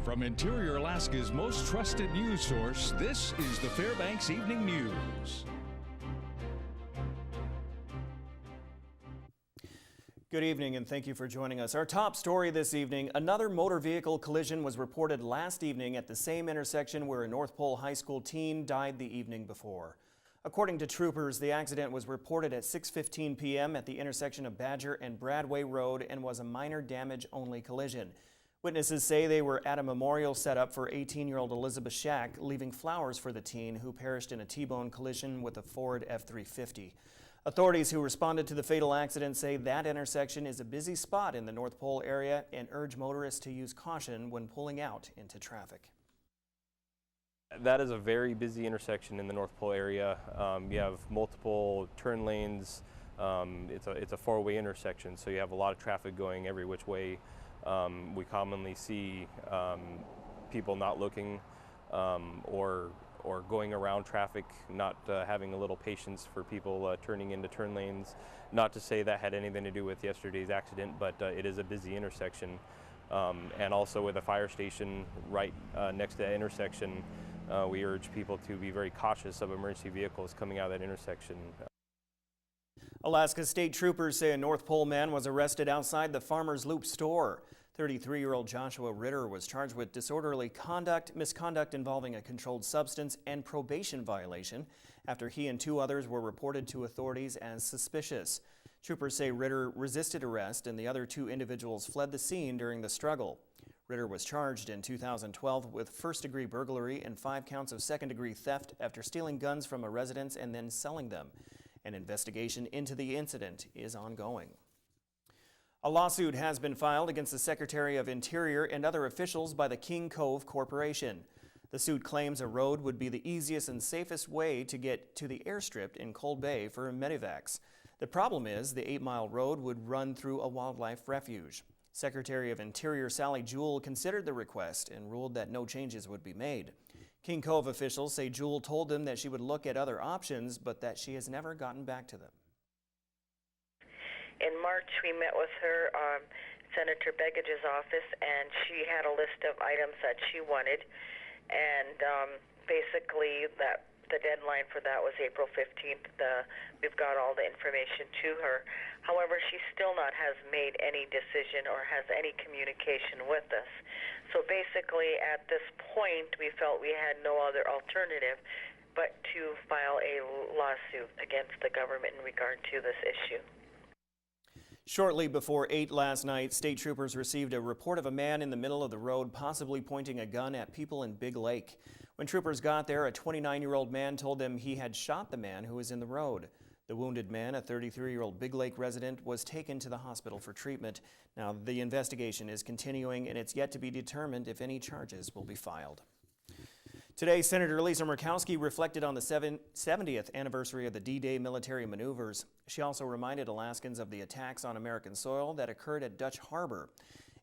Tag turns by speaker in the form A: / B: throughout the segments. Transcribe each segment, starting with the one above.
A: From Interior Alaska's most trusted news source, this is the Fairbanks Evening News.
B: Good evening and thank you for joining us. Our top story this evening, another motor vehicle collision was reported last evening at the same intersection where a North Pole High School teen died the evening before. According to troopers, the accident was reported at 6:15 p.m. at the intersection of Badger and Bradway Road and was a minor damage-only collision. Witnesses say they were at a memorial set up for 18-year-old Elizabeth Shack, leaving flowers for the teen who perished in a T-bone collision with a Ford F-350. Authorities who responded to the fatal accident say that intersection is a busy spot in the North Pole area and urge motorists to use caution when pulling out into traffic.
C: That is a very busy intersection in the North Pole area. You have multiple turn lanes. It's a four-way intersection, so you have a lot of traffic going every which way. We commonly see people not looking or going around traffic, not having a little patience for people turning into turn lanes. Not to say that had anything to do with yesterday's accident, but it is a busy intersection. And also with a fire station right next to that intersection, we urge people to be very cautious of emergency vehicles coming out of that intersection.
B: Alaska State Troopers say a North Pole man was arrested outside the Farmers Loop store. 33-year-old Joshua Ritter was charged with disorderly conduct, misconduct involving a controlled substance, and probation violation after he and two others were reported to authorities as suspicious. Troopers say Ritter resisted arrest and the other two individuals fled the scene during the struggle. Ritter was charged in 2012 with first-degree burglary and 5 counts of second-degree theft after stealing guns from a residence and then selling them. An investigation into the incident is ongoing. A lawsuit has been filed against the Secretary of Interior and other officials by the King Cove Corporation. The suit claims a road would be the easiest and safest way to get to the airstrip in Cold Bay for medevacs. The problem is the 8-mile road would run through a wildlife refuge. Secretary of Interior Sally Jewell considered the request and ruled that no changes would be made. King Cove officials say Jewell told them that she would look at other options, but that she has never gotten back to them.
D: In March, we met with her, Senator Beggage's office, and she had a list of items that she wanted, and basically the deadline for that was April 15th. We've got all the information to her. However, she still has made any decision or has any communication with us. So basically, at this point, we felt we had no other alternative but to file a lawsuit against the government in regard to this issue.
B: Shortly before 8 last night, state troopers received a report of a man in the middle of the road possibly pointing a gun at people in Big Lake. When troopers got there, a 29-year-old man told them he had shot the man who was in the road. The wounded man, a 33-year-old Big Lake resident, was taken to the hospital for treatment. Now, the investigation is continuing, and it's yet to be determined if any charges will be filed. Today, Senator Lisa Murkowski reflected on the 70th anniversary of the D-Day military maneuvers. She also reminded Alaskans of the attacks on American soil that occurred at Dutch Harbor.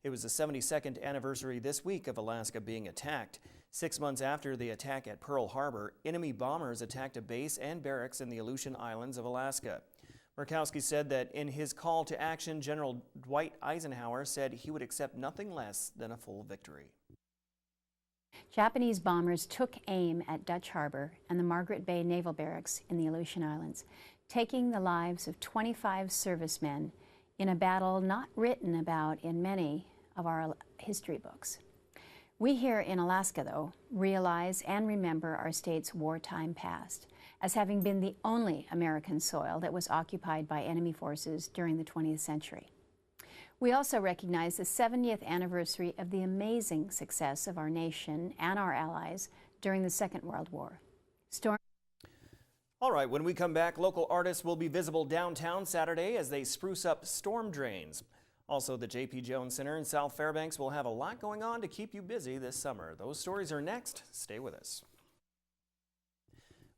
B: It was the 72nd anniversary this week of Alaska being attacked. 6 months after the attack at Pearl Harbor, enemy bombers attacked a base and barracks in the Aleutian Islands of Alaska. Murkowski said that in his call to action, General Dwight Eisenhower said he would accept nothing less than a full victory.
E: Japanese bombers took aim at Dutch Harbor and the Margaret Bay Naval Barracks in the Aleutian Islands, taking the lives of 25 servicemen in a battle not written about in many of our history books. We here in Alaska, though, realize and remember our state's wartime past as having been the only American soil that was occupied by enemy forces during the 20th century. We also recognize the 70th anniversary of the amazing success of our nation and our allies during the Second World War.
B: All right, when we come back, local artists will be visible downtown Saturday as they spruce up storm drains. Also, the J.P. Jones Center in South Fairbanks will have a lot going on to keep you busy this summer. Those stories are next. Stay with us.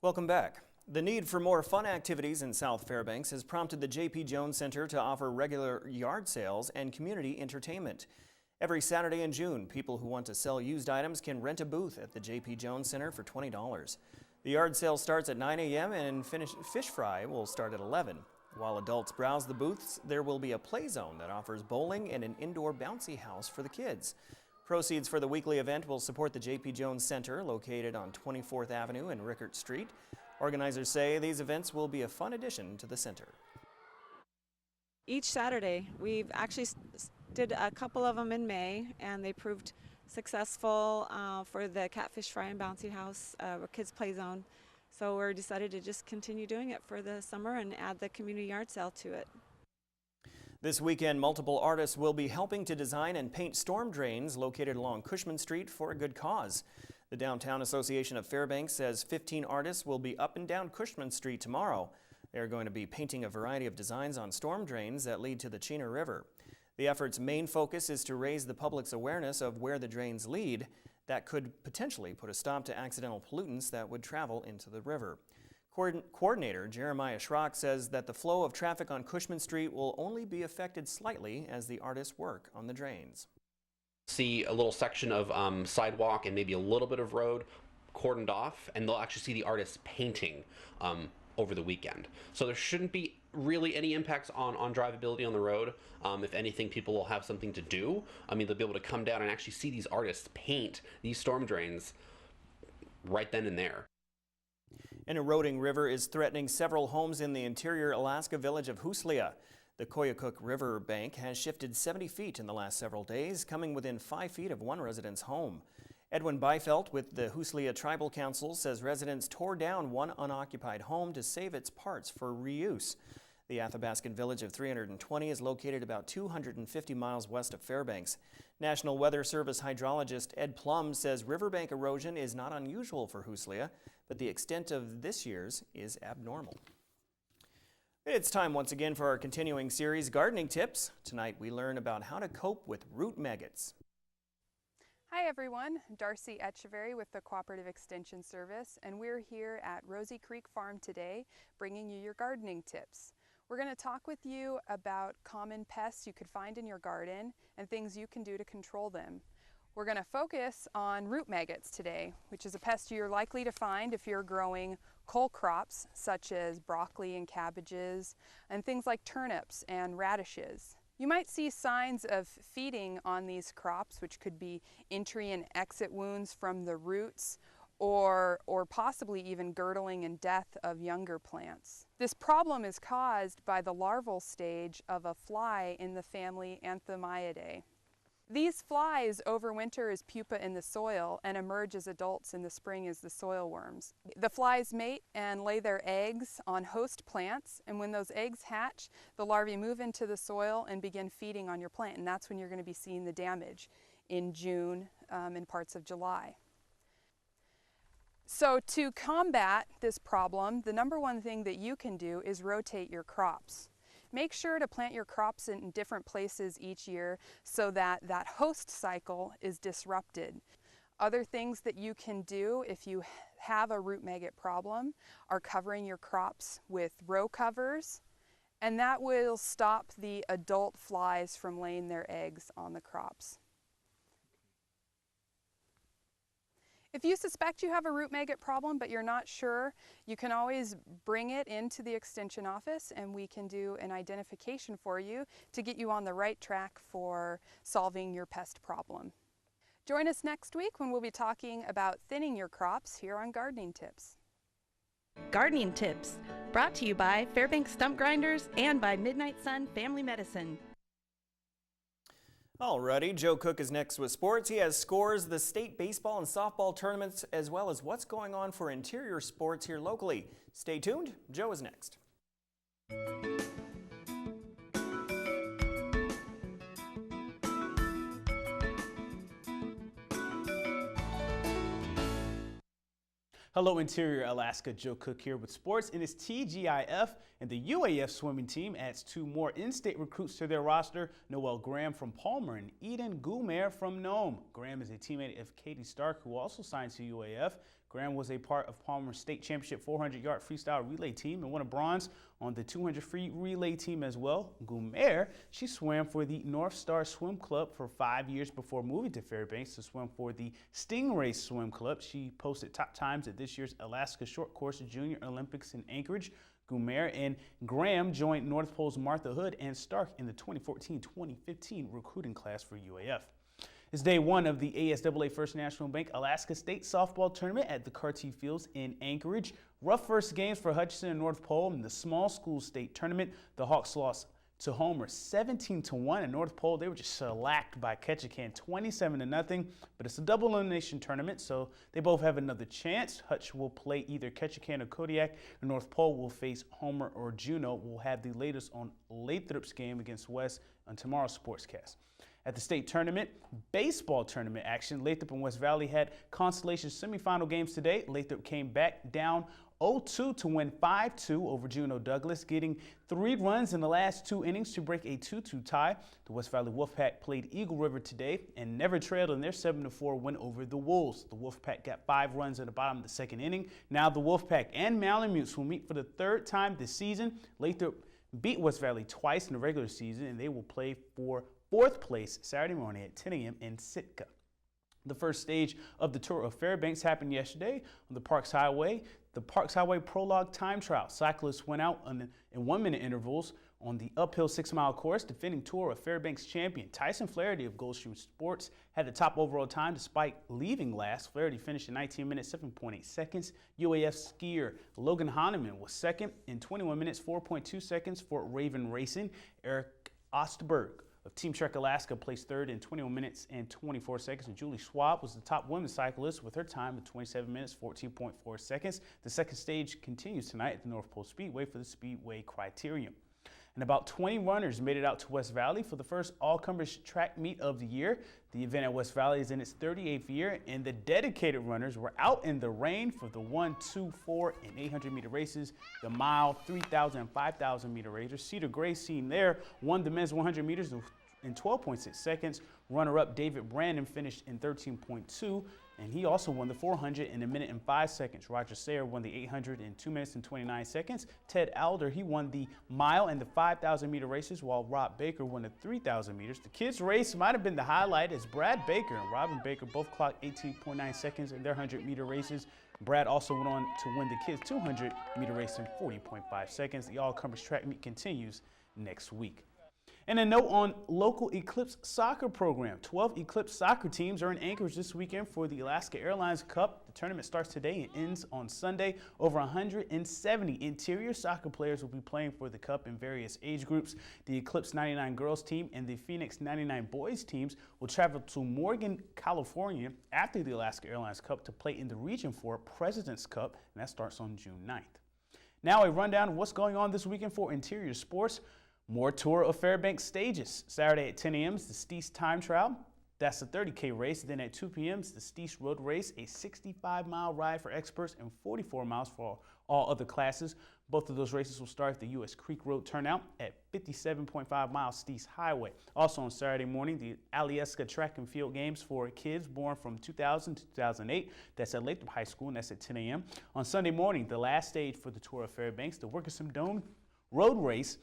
B: Welcome back. The need for more fun activities in South Fairbanks has prompted the J.P. Jones Center to offer regular yard sales and community entertainment. Every Saturday in June, people who want to sell used items can rent a booth at the J.P. Jones Center for $20. The yard sale starts at 9 a.m. and fish fry will start at 11. While adults browse the booths, there will be a play zone that offers bowling and an indoor bouncy house for the kids. Proceeds for the weekly event will support the J.P. Jones Center located on 24th Avenue and Rickert Street. Organizers say these events will be a fun addition to the center.
F: Each Saturday, we've actually did a couple of them in May, and they proved successful for the Catfish Fry and Bouncy House, Kids Play Zone. So we're decided to just continue doing it for the summer and add the community yard sale to it.
B: This weekend, multiple artists will be helping to design and paint storm drains located along Cushman Street for a good cause. The Downtown Association of Fairbanks says 15 artists will be up and down Cushman Street tomorrow. They are going to be painting a variety of designs on storm drains that lead to the Chena River. The effort's main focus is to raise the public's awareness of where the drains lead. That could potentially put a stop to accidental pollutants that would travel into the river. Coordinator Jeremiah Schrock says that the flow of traffic on Cushman Street will only be affected slightly as the artists work on the drains.
G: See a little section of sidewalk and maybe a little bit of road cordoned off, and they'll actually see the artists painting over the weekend. So there shouldn't be really any impacts on drivability on the road. If anything, people will have something to do. I mean, they'll be able to come down and actually see these artists paint these storm drains right then and there.
B: An eroding river is threatening several homes in the interior Alaska village of Huslia. The Koyukuk River bank has shifted 70 feet in the last several days, coming within 5 feet of one resident's home. Edwin Byfelt with the Huslia Tribal Council says residents tore down one unoccupied home to save its parts for reuse. The Athabascan village of 320 is located about 250 miles west of Fairbanks. National Weather Service hydrologist Ed Plum says riverbank erosion is not unusual for Huslia, but the extent of this year's is abnormal. It's time once again for our continuing series, Gardening Tips. Tonight we learn about how to cope with root maggots.
H: Hi everyone, Darcy Echeverry with the Cooperative Extension Service, and we're here at Rosy Creek Farm today bringing you your gardening tips. We're going to talk with you about common pests you could find in your garden and things you can do to control them. We're going to focus on root maggots today, which is a pest you're likely to find if you're growing cole crops such as broccoli and cabbages and things like turnips and radishes. You might see signs of feeding on these crops, which could be entry and exit wounds from the roots or possibly even girdling and death of younger plants. This problem is caused by the larval stage of a fly in the family Anthemiidae. These flies overwinter as pupa in the soil and emerge as adults in the spring as the soil worms. The flies mate and lay their eggs on host plants, and when those eggs hatch, the larvae move into the soil and begin feeding on your plant, and that's when you're going to be seeing the damage in June and parts of July. So to combat this problem, the number one thing that you can do is rotate your crops. Make sure to plant your crops in different places each year so that that host cycle is disrupted. Other things that you can do if you have a root maggot problem are covering your crops with row covers, and that will stop the adult flies from laying their eggs on the crops. If you suspect you have a root maggot problem but you're not sure, you can always bring it into the extension office and we can do an identification for you to get you on the right track for solving your pest problem. Join us next week when we'll be talking about thinning your crops here on Gardening Tips.
I: Gardening Tips, brought to you by Fairbanks Stump Grinders and by Midnight Sun Family Medicine.
B: Alrighty, Joe Cook is next with sports. He has scores, the state baseball and softball tournaments, as well as what's going on for interior sports here locally. Stay tuned. Joe is next.
J: Hello Interior Alaska, Joe Cook here with sports, and it's TGIF, and the UAF swimming team adds 2 more in-state recruits to their roster, Noel Graham from Palmer and Eden Gumer from Nome. Graham is a teammate of Katie Stark, who also signed to UAF. Graham was a part of Palmer's state championship 400-yard freestyle relay team and won a bronze on the 200 free relay team as well. Gumer, she swam for the North Star Swim Club for 5 years before moving to Fairbanks to swim for the Stingray Swim Club. She posted top times at this year's Alaska Short Course Junior Olympics in Anchorage. Gumer and Graham joined North Pole's Martha Hood and Stark in the 2014-2015 recruiting class for UAF. It's day one of the ASAA First National Bank Alaska State Softball Tournament at the Cartier Fields in Anchorage. Rough first games for Hutchinson and North Pole in the small school state tournament. The Hawks lost to Homer 17-1, and North Pole, they were just shellacked by Ketchikan 27-0. But it's a double elimination tournament, so they both have another chance. Hutch will play either Ketchikan or Kodiak, and North Pole will face Homer or Juneau. We'll have the latest on Lathrop's game against West on tomorrow's Sportscast. At the state tournament, baseball tournament action, Lathrop and West Valley had consolation semifinal games today. Lathrop came back down 0-2 to win 5-2 over Juneau Douglas, getting 3 runs in the last 2 innings to break a 2-2 tie. The West Valley Wolfpack played Eagle River today and never trailed in their 7-4 win over the Wolves. The Wolfpack got 5 runs in the bottom of the second inning. Now the Wolfpack and Malamutes will meet for the 3rd time this season. Lathrop beat West Valley twice in the regular season, and they will play for 4th place Saturday morning at 10 a.m. in Sitka. The first stage of the Tour of Fairbanks happened yesterday on the Parks Highway. The Parks Highway Prologue Time Trial. Cyclists went out in 1-minute intervals on the uphill 6-mile course. Defending Tour of Fairbanks champion Tyson Flaherty of Gulfstream Sports had the top overall time despite leaving last. Flaherty finished in 19 minutes, 7.8 seconds. UAF skier Logan Hahnemann was second in 21 minutes, 4.2 seconds for Raven Racing. Eric Ostberg of Team Trek Alaska placed 3rd in 21 minutes and 24 seconds. And Julie Schwab was the top women's cyclist with her time of 27 minutes, 14.4 seconds. The second stage continues tonight at the North Pole Speedway for the Speedway Criterium. And about 20 runners made it out to West Valley for the first all-comers track meet of the year. The event at West Valley is in its 38th year, and the dedicated runners were out in the rain for the 1, 2, 4, and 800-meter races, the mile, 3,000, and 5,000-meter races. Cedar Grace, seen there, won the men's 100 meters in 12.6 seconds. Runner-up David Brandon finished in 13.2, and he also won the 400 in 1 minute and 5 seconds. Roger Sayer won the 800 in 2 minutes and 29 seconds. Ted Alder, he won the mile and the 5,000-meter races, while Rob Baker won the 3,000 meters. The kids' race might have been the highlight, as Brad Baker and Robin Baker both clocked 18.9 seconds in their 100-meter races. Brad also went on to win the kids' 200-meter race in 40.5 seconds. The all-comers track meet continues next week. And a note on local Eclipse soccer program. 12 Eclipse soccer teams are in Anchorage this weekend for the Alaska Airlines Cup. The tournament starts today and ends on Sunday. Over 170 interior soccer players will be playing for the Cup in various age groups. The Eclipse 99 girls team and the Phoenix 99 boys teams will travel to Morgan, California after the Alaska Airlines Cup to play in the Region 4 President's Cup, and that starts on June 9th. Now a rundown of what's going on this weekend for interior sports. More Tour of Fairbanks stages. Saturday at 10 a.m. is the Steese Time Trial. That's a 30K race. Then at 2 p.m. is the Steese Road Race, a 65-mile ride for experts and 44 miles for all other classes. Both of those races will start at the U.S. Creek Road turnout at 57.5 miles Steese Highway. Also on Saturday morning, the Alyeska Track and Field Games for kids born from 2000 to 2008. That's at Lathrop High School, and that's at 10 a.m. On Sunday morning, the last stage for the Tour of Fairbanks, the Wilkerson Dome Road Race,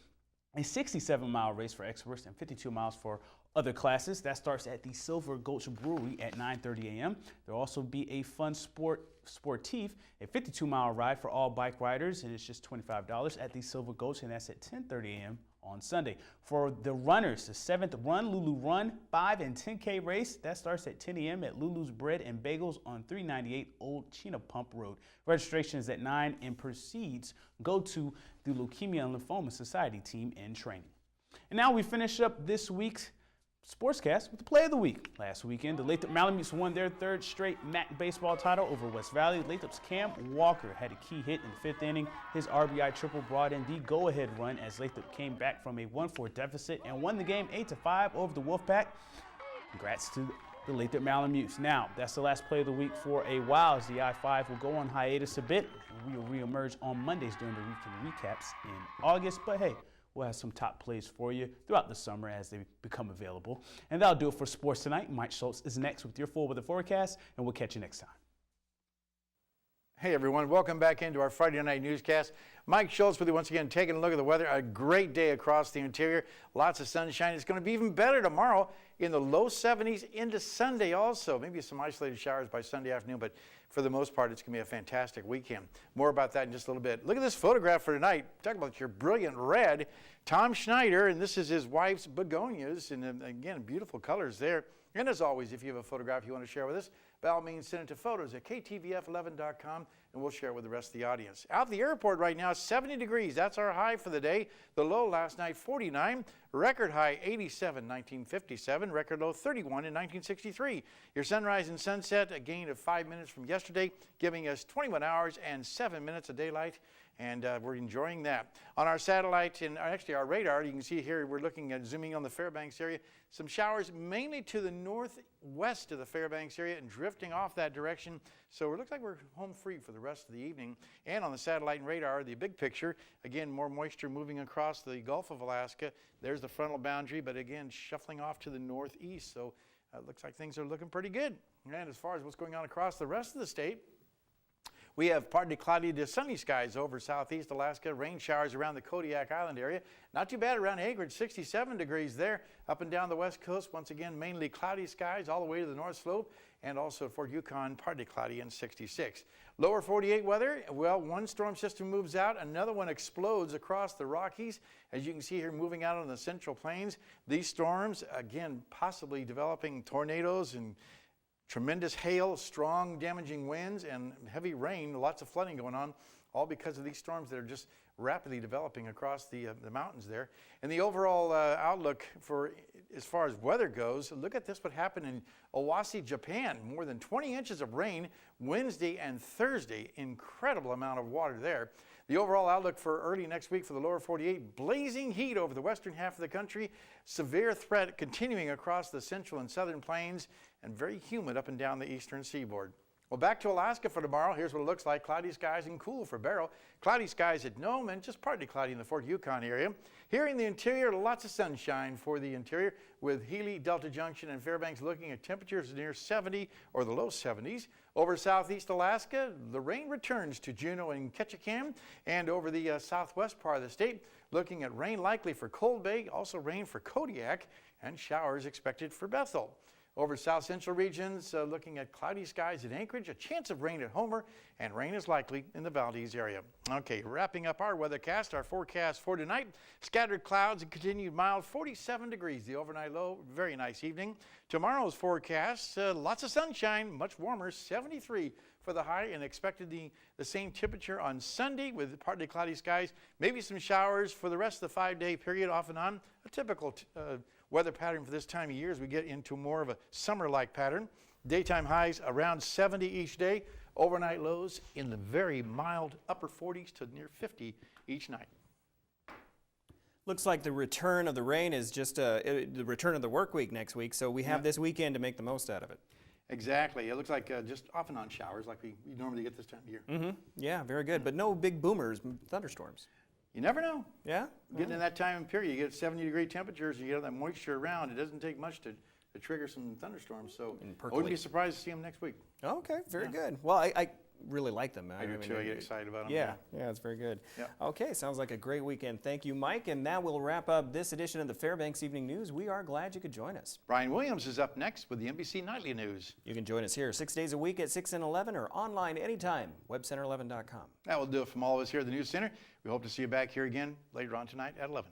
J: a 67-mile race for experts and 52 miles for other classes. That starts at the Silver Gulch Brewery at 9:30 a.m. There will also be a fun sportif, a 52-mile ride for all bike riders, and it's just $25 at the Silver Gulch, and that's at 10:30 a.m. on Sunday. For the runners, the 7th Run Lulu Run 5 and 10K race, that starts at 10 a.m. at Lulu's Bread and Bagels on 398 Old Chena Pump Road. Registration is at 9 and proceeds go to the Leukemia and Lymphoma Society team in training. And now we finish up this week's Sportscast with the Play of the Week. Last weekend, the Lathrop Malamutes won their 3rd straight MAC baseball title over West Valley. Lathrop's Cam Walker had a key hit in the 5th inning. His RBI triple brought in the go-ahead run as Lathrop came back from a 1-4 deficit and won the game 8-5 over the Wolfpack. Congrats to the Lathrop Malamutes. Now, that's the last Play of the Week for a while, as the I-5 will go on hiatus a bit. We will reemerge on Mondays during the weekend recaps in August, but hey, we'll have some top plays for you throughout the summer as they become available. And that'll do it for sports tonight. Mike Schultz is next with your full weather forecast, and we'll catch you next time.
K: Hey everyone, welcome back into our Friday night newscast. Mike Schultz with you once again, taking a look at the weather. A great day across the interior. Lots of sunshine. It's going to be even better tomorrow in the low 70s into Sunday also. Maybe some isolated showers by Sunday afternoon, but for the most part, it's going to be a fantastic weekend. More about that in just a little bit. Look at this photograph for tonight. Talk about your brilliant red. Tom Schneider, and this is his wife's begonias, and again, beautiful colors there. And as always, if you have a photograph you want to share with us, by all means, send it to photos@ktvf11.com, and we'll share it with the rest of the audience. Out at the airport right now, 70 degrees. That's our high for the day. The low last night, 49. Record high, 87, 1957. Record low, 31 in 1963. Your sunrise and sunset, a gain of 5 minutes from yesterday, giving us 21 hours and 7 minutes of daylight. And we're enjoying that. On our satellite, and actually our radar, you can see here, we're looking at zooming on the Fairbanks area. Some showers mainly to the northwest of the Fairbanks area and drifting off that direction. So it looks like we're home free for the rest of the evening. And on the satellite and radar, the big picture, again, more moisture moving across the Gulf of Alaska. There's the frontal boundary, but again, shuffling off to the northeast. So it looks like things are looking pretty good. And as far as what's going on across the rest of the state, we have partly cloudy to sunny skies over southeast Alaska. Rain showers around the Kodiak Island area. Not too bad around Anchorage, 67 degrees there. Up and down the west coast, once again, mainly cloudy skies all the way to the north slope. And also Fort Yukon, partly cloudy and 66. Lower 48 weather, well, one storm system moves out. Another one explodes across the Rockies. As you can see here, moving out on the Central Plains. These storms, again, possibly developing tornadoes and tremendous hail, strong damaging winds, and heavy rain, lots of flooding going on, all because of these storms that are just rapidly developing across the mountains there. And the overall outlook for as far as weather goes, look at this, what happened in Owasi, Japan. More than 20 inches of rain Wednesday and Thursday. Incredible amount of water there. The overall outlook for early next week for the lower 48, blazing heat over the western half of the country, severe threat continuing across the central and southern plains, and very humid up and down the eastern seaboard. Well, back to Alaska for tomorrow. Here's what it looks like. Cloudy skies and cool for Barrow. Cloudy skies at Nome and just partly cloudy in the Fort Yukon area. Here in the interior, lots of sunshine for the interior with Healy, Delta Junction, and Fairbanks looking at temperatures near 70 or the low 70s. Over southeast Alaska, the rain returns to Juneau and Ketchikan, and over the southwest part of the state, looking at rain likely for Cold Bay, also rain for Kodiak, and showers expected for Bethel. Over south central regions, looking at cloudy skies at Anchorage, a chance of rain at Homer, and rain is likely in the Valdez area. Okay, wrapping up our weathercast, our forecast for tonight, scattered clouds and continued mild, 47 degrees, the overnight low, very nice evening. Tomorrow's forecast, lots of sunshine, much warmer, 73 for the high, and expected the same temperature on Sunday with partly cloudy skies, maybe some showers for the rest of the 5-day period off and on, a typical weather pattern for this time of year as we get into more of a summer-like pattern. Daytime highs around 70 each day. Overnight lows in the very mild upper 40s to near 50 each night.
B: Looks like the return of the rain is just the return of the work week next week, so we have this weekend to make the most out of it.
K: Exactly. It looks like just off and on showers like we normally get this time of year.
B: Mm-hmm. Yeah, very good, but no big boomers, thunderstorms.
K: You never know.
B: Yeah?
K: Getting in that time of period, you get 70-degree temperatures, you get that moisture around. It doesn't take much to trigger some thunderstorms, so I wouldn't be surprised to see them next week.
B: Okay, very good. Well, I really like them.
K: I do too. I get excited about them.
B: Yeah, it's very good.
K: Yeah.
B: Okay, sounds like a great weekend. Thank you, Mike, and that will wrap up this edition of the Fairbanks Evening News. We are glad you could join us.
K: Brian Williams is up next with the NBC Nightly News.
B: You can join us here 6 days a week at 6 and 11 or online anytime, webcenter11.com.
K: That will do it from all of us here at the News Center. We hope to see you back here again later on tonight at 11.